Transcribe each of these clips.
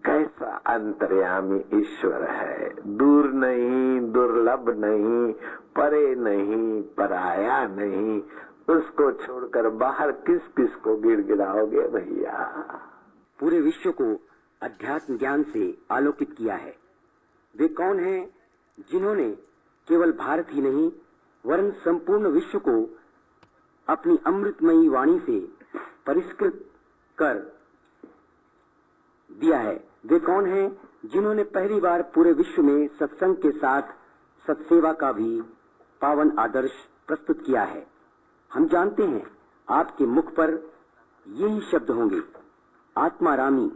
कैसा अंतर्यामी ईश्वर है, दूर नहीं, दुर्लभ नहीं, परे नहीं, पराया नहीं। उसको छोड़कर बाहर किस किस को गिड़गिड़ाओगे भैया। पूरे विश्व को अध्यात्म ज्ञान से आलोकित किया है। वे कौन हैं जिन्होंने केवल भारत ही नहीं वरन संपूर्ण विश्व को अपनी अमृतमयी वाणी से परिष्कृत कर दिया है। वे कौन हैं जिन्होंने पहली बार पूरे विश्व में सत्संग के साथ सत्सेवा का भी पावन आदर्श प्रस्तुत किया है। हम जानते हैं आपके मुख पर यही शब्द होंगे, आत्मारामी,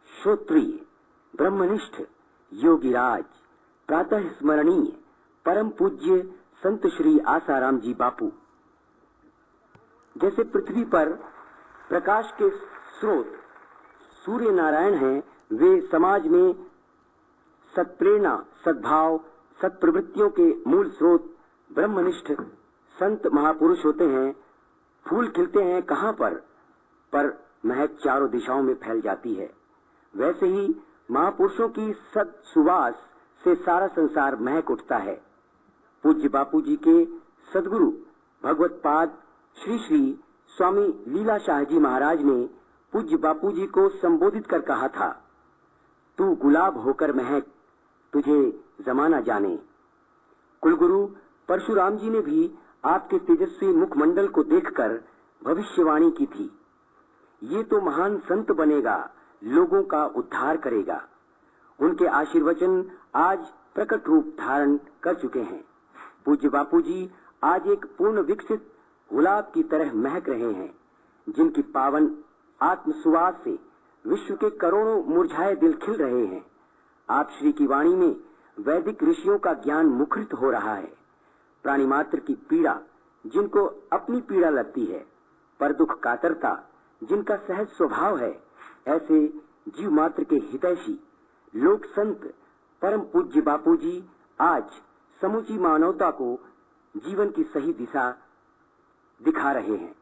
श्रोत्रिय, ब्रह्मनिष्ठ, योगीराज, प्रातः स्मरणीय, परम पूज्य संत श्री आसाराम जी बापू। जैसे पृथ्वी पर प्रकाश के स्रोत सूर्य नारायण हैं, वे समाज में सत्प्रेरणा, सद्भाव, सत्प्रवृत्तियों के मूल स्रोत ब्रह्मनिष्ठ संत महापुरुष होते हैं। फूल खिलते हैं कहाँ पर महक चारों दिशाओं में फैल जाती है। वैसे ही महापुरुषों की सद सुवास से सारा संसार महक उठता है। पूज्य बापू जी के सदगुरु भगवत पाद श्री श्री स्वामी लीला शाह जी महाराज ने पूज्य बापू जी को संबोधित कर कहा था, तू गुलाब होकर महक, तुझे जमाना जाने। कुलगुरु परशुराम जी ने भी आपके तेजस्वी मुखमंडल को देखकर भविष्यवाणी की थी, ये तो महान संत बनेगा, लोगों का उद्धार करेगा। उनके आशीर्वचन आज प्रकट रूप धारण कर चुके हैं। पूज्य बापू जी आज एक पूर्ण विकसित गुलाब की तरह महक रहे हैं, जिनकी पावन आत्म सुवास से विश्व के करोड़ों मुरझाए दिल खिल रहे हैं। आप श्री की वाणी में वैदिक ऋषियों का ज्ञान मुखरित हो रहा है। प्राणी मात्र की पीड़ा जिनको अपनी पीड़ा लगती है, पर दुख कातरता जिनका सहज स्वभाव है, ऐसे जीव मात्र के हितैषी लोक संत परम पूज्य बापू जी आज समूची मानवता को जीवन की सही दिशा दिखा रहे हैं।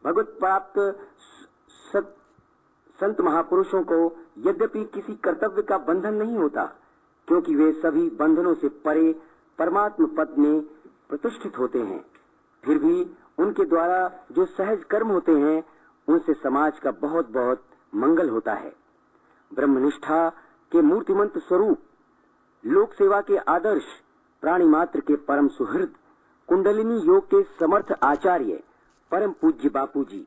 भगवत प्राप्त संत महापुरुषों को यद्यपि किसी कर्तव्य का बंधन नहीं होता, क्योंकि वे सभी बंधनों से परे परमात्म पद में प्रतिष्ठित होते हैं, फिर भी उनके द्वारा जो सहज कर्म होते हैं उनसे समाज का बहुत बहुत मंगल होता है। ब्रह्मनिष्ठा के मूर्तिमंत स्वरूप, लोक सेवा के आदर्श, प्राणी मात्र के परम सुहृद, कुंडलिनी योग के समर्थ आचार्य परम पूज्य बापू जी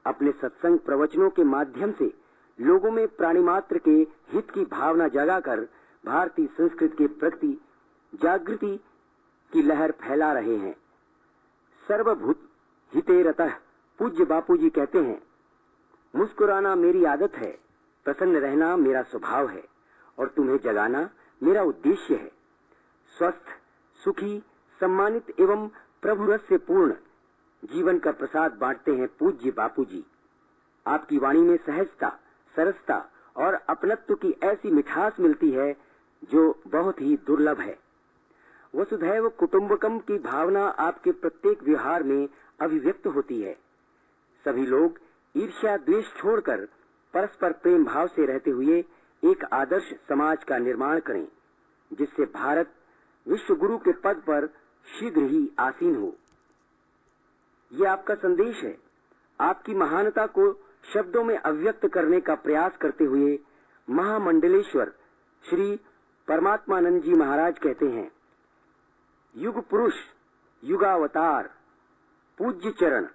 अपने सत्संग प्रवचनों के माध्यम से लोगों में प्राणी मात्र के हित की भावना जगाकर भारतीय संस्कृति के प्रति जागृति की लहर फैला रहे हैं। सर्वभूत हिते रतः पूज्य बापू जी कहते हैं, मुस्कुराना मेरी आदत है, प्रसन्न रहना मेरा स्वभाव है और तुम्हें जगाना मेरा उद्देश्य है। स्वस्थ, सुखी, सम्मानित एवं प्रभु रस से पूर्ण जीवन का प्रसाद बांटते हैं पूज्य बापू जी। आपकी वाणी में सहजता, सरसता और अपनत्व की ऐसी मिठास मिलती है जो बहुत ही दुर्लभ है। वसुधैव कुटुंबकम की भावना आपके प्रत्येक व्यवहार में अभिव्यक्त होती है। सभी लोग ईर्ष्या द्वेष छोड़कर परस्पर प्रेम भाव से रहते हुए एक आदर्श समाज का निर्माण करें, जिससे भारत विश्व गुरु के पद पर शीघ्र ही आसीन हो। ये आपका संदेश है। आपकी महानता को शब्दों में अव्यक्त करने का प्रयास करते हुए महामंडलेश्वर श्री परमात्मानंद जी महाराज कहते हैं, युग पुरुष, युगावतार, पूज्य चरण,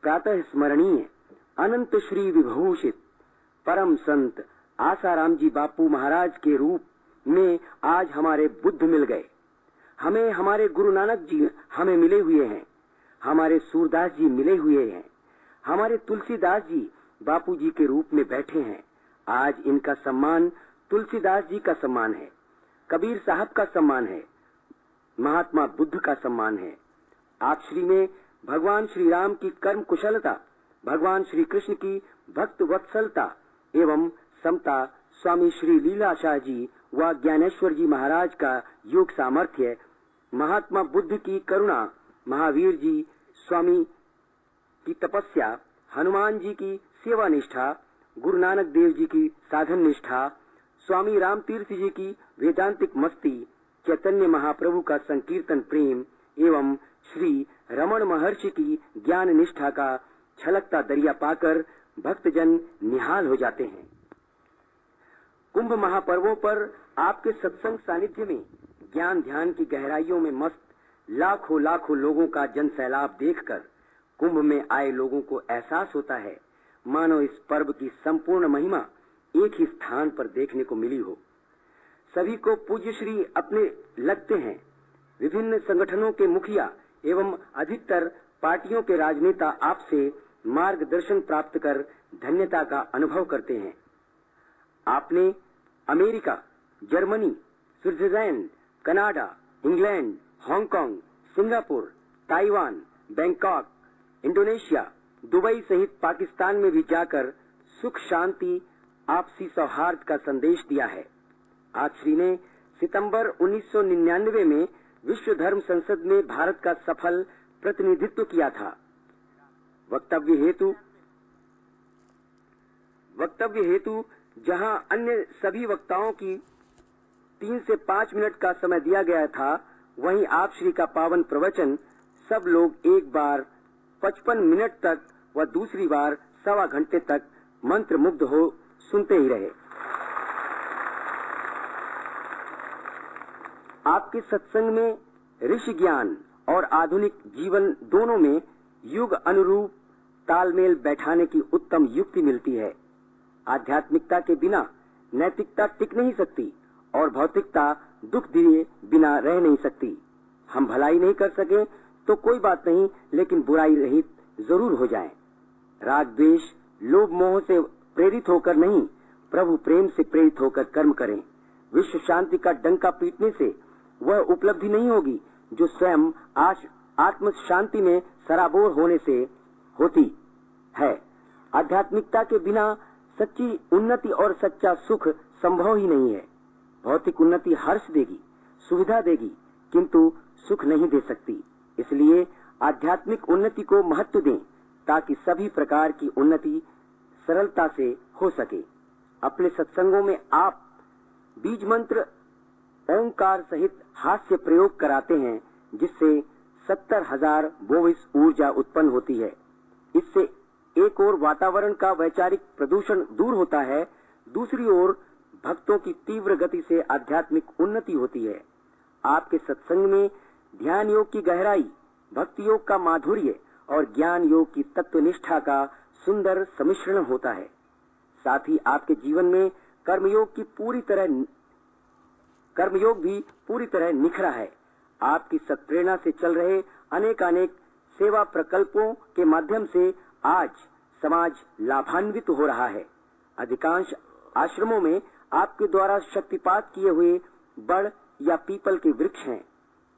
प्रातः स्मरणीय, अनंत श्री विभूषित परम संत आसाराम जी बापू महाराज के रूप में आज हमारे बुद्ध मिल गए। हमें हमारे गुरु नानक जी हमें मिले हुए हैं, हमारे सूरदास जी मिले हुए हैं, हमारे तुलसीदास जी बापू जी के रूप में बैठे हैं। आज इनका सम्मान तुलसीदास जी का सम्मान है, कबीर साहब का सम्मान है, महात्मा बुद्ध का सम्मान है। आप श्री में भगवान श्री राम की कर्म कुशलता, भगवान श्री कृष्ण की भक्त वत्सलता एवं समता, स्वामी श्री लीला शाह जी व ज्ञानेश्वर जी महाराज का योग सामर्थ्य, महात्मा बुद्ध की करुणा, महावीर जी स्वामी की तपस्या, हनुमान जी की सेवा निष्ठा गुरु नानक देव जी की साधन निष्ठा, स्वामी रामतीर्थ जी की वेदांतिक मस्ती, चैतन्य महाप्रभु का संकीर्तन प्रेम एवं श्री रमण महर्षि की ज्ञान निष्ठा का छलकता दरिया पाकर भक्तजन निहाल हो जाते हैं। कुंभ महापर्वों पर आपके सत्संग सानिध्य में ज्ञान ध्यान की गहराइयों में मस्त लाखों लाखों लोगों का जन सैलाब देखकर कुंभ में आए लोगों को एहसास होता है मानो इस पर्व की संपूर्ण महिमा एक ही स्थान पर देखने को मिली हो। सभी को पूज्य श्री अपने लगते हैं। विभिन्न संगठनों के मुखिया एवं अधिकतर पार्टियों के राजनेता आपसे मार्गदर्शन प्राप्त कर धन्यता का अनुभव करते हैं। आपने America, Germany, Switzerland, Canada, England, Hong Kong, Singapore, Taiwan, Bangkok, Indonesia, Dubai सहित पाकिस्तान में भी जाकर सुख शांति आपसी सौहार्द का संदेश दिया है। आज श्री ने सितंबर 1999 में विश्व धर्म संसद में भारत का सफल प्रतिनिधित्व किया था। वक्तव्य हेतु जहां अन्य सभी वक्ताओं की 3 से 5 मिनट का समय दिया गया था, वहीं आप श्री का पावन प्रवचन सब लोग एक बार 55 मिनट तक व दूसरी बार 1.25 घंटे तक मंत्र मुग्ध हो सुनते ही रहे। आपके सत्संग में ऋषि ज्ञान और आधुनिक जीवन दोनों में युग अनुरूप तालमेल बैठाने की उत्तम युक्ति मिलती है। आध्यात्मिकता के बिना नैतिकता टिक नहीं सकती और भौतिकता दुख दिए बिना रह नहीं सकती। हम भलाई नहीं कर सके तो कोई बात नहीं, लेकिन बुराई रहित जरूर हो जाएं। राग द्वेष लोभ मोह से प्रेरित होकर नहीं, प्रभु प्रेम से प्रेरित होकर कर्म करें। विश्व शांति का डंका पीटने से वह उपलब्धि नहीं होगी जो स्वयं आत्म शांति में सराबोर होने से होती है। आध्यात्मिकता के बिना सच्ची उन्नति और सच्चा सुख संभव ही नहीं है। भौतिक उन्नति हर्ष देगी, सुविधा देगी, किंतु सुख नहीं दे सकती। इसलिए आध्यात्मिक उन्नति को महत्व दें ताकि सभी प्रकार की उन्नति सरलता से हो सके। अपने सत्संगों में आप बीज मंत्र ओंकार सहित हास्य प्रयोग कराते हैं, जिससे 70,000 बोविस ऊर्जा उत्पन्न होती है। इससे एक ओर वातावरण का वैचारिक प्रदूषण दूर होता है, दूसरी ओर भक्तों की तीव्र गति से आध्यात्मिक उन्नति होती है। आपके सत्संग में ध्यान योग की गहराई, भक्ति योग का माधुर्य और ज्ञान योग की तत्वनिष्ठा का सुंदर सम्मिश्रण होता है। साथ ही आपके जीवन में कर्मयोग भी पूरी तरह निखरा है। आपकी सत्प्रेरणा से चल रहे अनेक सेवा प्रकल्पों के माध्यम से आज समाज लाभान्वित हो रहा है। अधिकांश आश्रमों में आपके द्वारा शक्तिपात किए हुए बड़ या पीपल के वृक्ष हैं,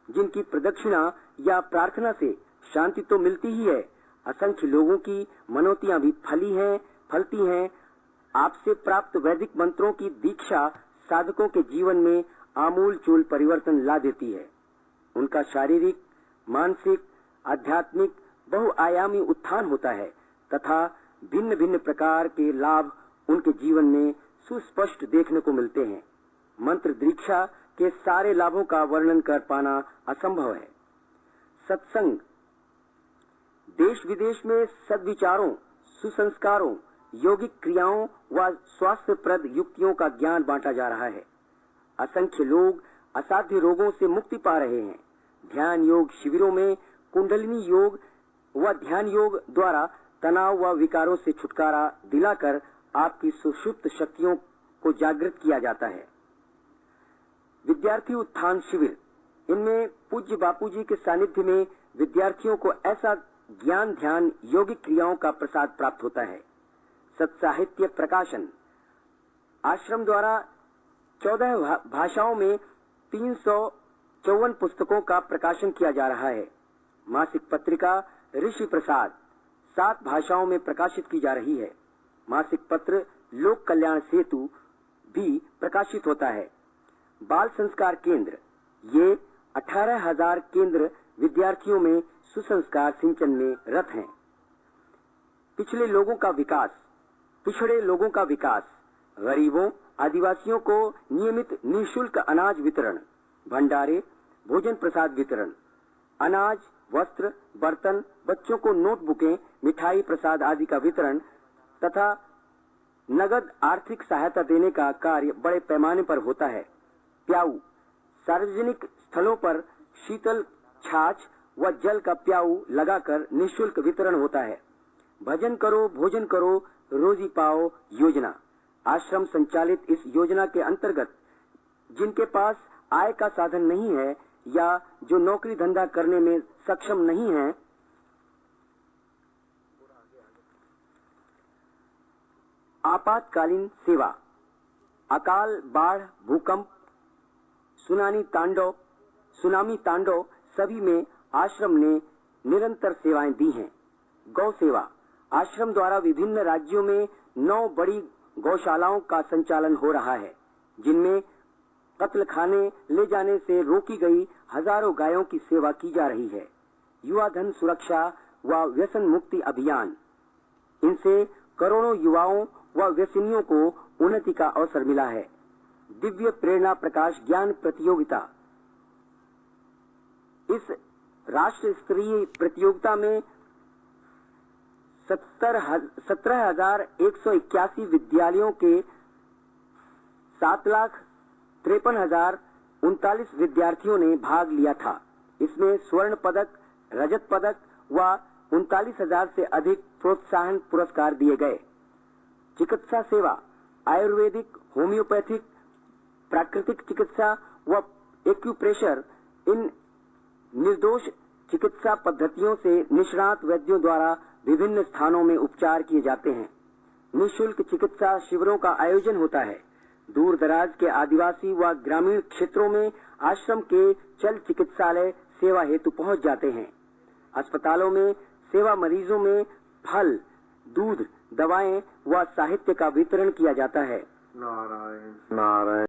जिनकी प्रदक्षिणा या प्रार्थना से शांति तो मिलती ही है, असंख्य लोगों की मनोतियां भी फलती हैं। आपसे प्राप्त वैदिक मंत्रों की दीक्षा साधकों के जीवन में आमूल चूल परिवर्तन ला देती है। उनका शारीरिक, मानसिक, आध्यात्मिक बहुआयामी उत्थान होता है तथा भिन्न भिन्न प्रकार के लाभ उनके जीवन में सुस्पष्ट देखने को मिलते हैं। मंत्र दीक्षा के सारे लाभों का वर्णन कर पाना असंभव है। सत्संग देश विदेश में सद्विचारों, सुसंस्कारों, यौगिक क्रियाओं व स्वास्थ्यप्रद युक्तियों का ज्ञान बांटा जा रहा है। असंख्य लोग असाध्य रोगों से मुक्ति पा रहे हैं। ध्यान योग शिविरों में कुंडलिनी योग व ध्यान योग द्वारा तनाव व विकारों से छुटकारा दिलाकर आपकी सुषुप्त शक्तियों को जागृत किया जाता है। विद्यार्थी उत्थान शिविर, इनमें पूज्य बापूजी के सानिध्य में विद्यार्थियों को ऐसा ज्ञान ध्यान यौगिक क्रियाओं का प्रसाद प्राप्त होता है। सत्साहित्य प्रकाशन, आश्रम द्वारा 14 भाषाओं में 354 पुस्तकों का प्रकाशन किया जा रहा है। मासिक पत्रिका ऋषि प्रसाद 7 भाषाओं में प्रकाशित की जा रही है। मासिक पत्र लोक कल्याण सेतु भी प्रकाशित होता है। बाल संस्कार केंद्र, ये 18,000 केंद्र विद्यार्थियों में सुसंस्कार सिंचन में रत हैं। पिछले लोगों का विकास, पिछड़े लोगों का विकास, गरीबों, आदिवासियों को नियमित निःशुल्क अनाज वितरण, भंडारे, भोजन प्रसाद वितरण, अनाज, वस्त्र, बर्तन, बच्चों को नोटबुकें, मिठाई प्रसाद आदि का वितरण तथा नगद आर्थिक सहायता देने का कार्य बड़े पैमाने पर होता है। प्याऊ, सार्वजनिक स्थलों पर शीतल छाछ व जल का प्याऊ लगाकर निःशुल्क वितरण होता है। भजन करो, भोजन करो, रोजी पाओ योजना, आश्रम संचालित इस योजना के अंतर्गत जिनके पास आय का साधन नहीं है या जो नौकरी धंधा करने में सक्षम नहीं है, आपातकालीन सेवा, अकाल, बाढ़, भूकंप, सुनामी तांडव सभी में आश्रम ने निरंतर सेवाएं दी हैं। गौ सेवा, आश्रम द्वारा विभिन्न राज्यों में 9 बड़ी गौशालाओं का संचालन हो रहा है, जिनमें कत्ल खाने ले जाने से रोकी गई हजारों गायों की सेवा की जा रही है। युवा धन सुरक्षा व व्यसन मुक्ति अभियान, इनसे करोड़ों युवाओं व व्यसनियों को उन्नति का अवसर मिला है। दिव्य प्रेरणा प्रकाश ज्ञान प्रतियोगिता, इस राष्ट्र स्तरीय प्रतियोगिता में 17,181 विद्यालयों के 7,53,039 विद्यार्थियों ने भाग लिया था। इसमें स्वर्ण पदक, रजत पदक व 39,000 से अधिक प्रोत्साहन पुरस्कार दिए गए। चिकित्सा सेवा, आयुर्वेदिक, होम्योपैथिक, प्राकृतिक चिकित्सा व एक्यूप्रेशर, इन निर्दोष चिकित्सा पद्धतियों से निष्णात वैद्यों द्वारा विभिन्न स्थानों में उपचार किए जाते हैं। निःशुल्क चिकित्सा शिविरों का आयोजन होता है। दूर दराज के आदिवासी व ग्रामीण क्षेत्रों में आश्रम के चल चिकित्सालय सेवा हेतु पहुंच जाते हैं। अस्पतालों में सेवा मरीजों में फल, दूध, दवाएं व साहित्य का वितरण किया जाता है। नारायण नारायण।